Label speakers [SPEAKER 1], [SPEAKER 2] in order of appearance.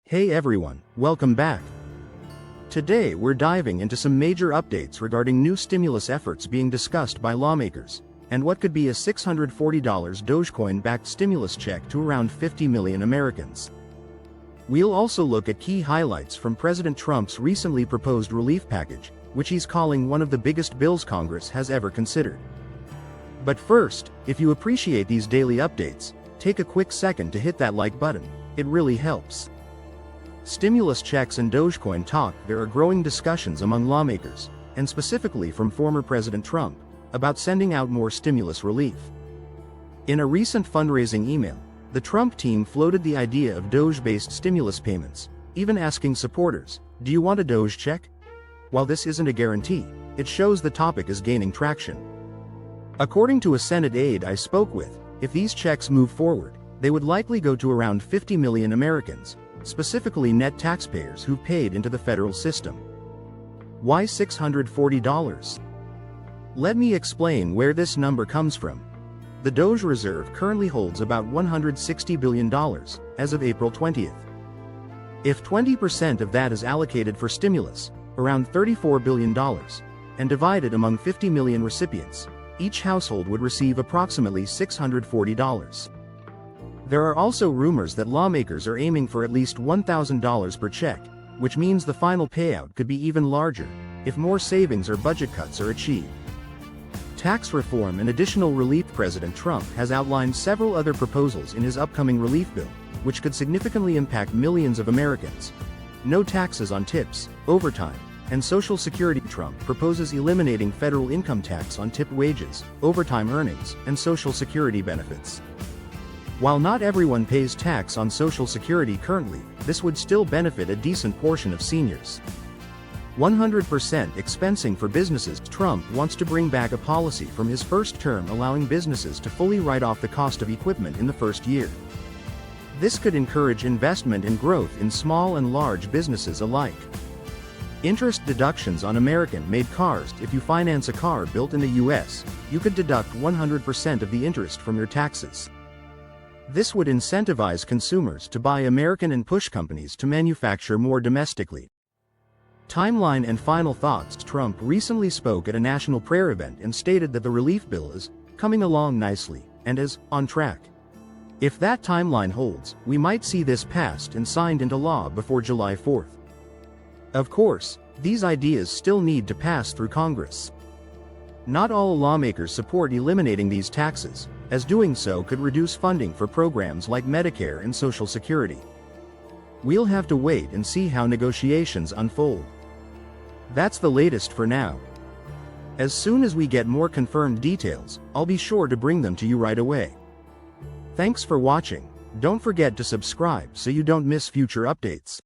[SPEAKER 1] Hey everyone, welcome back. Today we're diving into some major updates regarding new stimulus efforts being discussed by lawmakers, and what could be a $640 Dogecoin-backed stimulus check to around 50 million Americans. We'll also look at key highlights from President Trump's recently proposed relief package, which he's calling one of the biggest bills Congress has ever considered. But first, if you appreciate these daily updates, take a quick second to hit that like button. It really helps. Stimulus checks and Dogecoin talk. There are growing discussions among lawmakers, and specifically from former President Trump, about sending out more stimulus relief. In a recent fundraising email, the Trump team floated the idea of Doge-based stimulus payments, even asking supporters, "Do you want a Doge check?" While this isn't a guarantee, it shows the topic is gaining traction. According to a Senate aide I spoke with, if these checks move forward, they would likely go to around 50 million Americans, specifically net taxpayers who've paid into the federal system. Why $640? Let me explain where this number comes from. The Doge Reserve currently holds about $160 billion, as of April 20th. If 20% of that is allocated for stimulus, around $34 billion, and divided among 50 million recipients, each household would receive approximately $640. There are also rumors that lawmakers are aiming for at least $1,000 per check, which means the final payout could be even larger, if more savings or budget cuts are achieved. Tax reform and additional relief. President Trump has outlined several other proposals in his upcoming relief bill, which could significantly impact millions of Americans. No taxes on tips, overtime, and Social Security. Trump proposes eliminating federal income tax on tipped wages, overtime earnings, and Social Security benefits. While not everyone pays tax on Social Security currently, this would still benefit a decent portion of seniors. 100% expensing for businesses. Trump wants to bring back a policy from his first term allowing businesses to fully write off the cost of equipment in the first year. This could encourage investment and growth in small and large businesses alike. Interest deductions on American-made cars. If you finance a car built in the U.S., you could deduct 100% of the interest from your taxes. This would incentivize consumers to buy American and push companies to manufacture more domestically. Timeline and final thoughts. Trump recently spoke at a national prayer event and stated that the relief bill is coming along nicely and is on track. If that timeline holds, we might see this passed and signed into law before July 4th. Of course, these ideas still need to pass through Congress. Not all lawmakers support eliminating these taxes, as doing so could reduce funding for programs like Medicare and Social Security. We'll have to wait and see how negotiations unfold. That's the latest for now. As soon as we get more confirmed details, I'll be sure to bring them to you right away. Thanks for watching. Don't forget to subscribe so you don't miss future updates.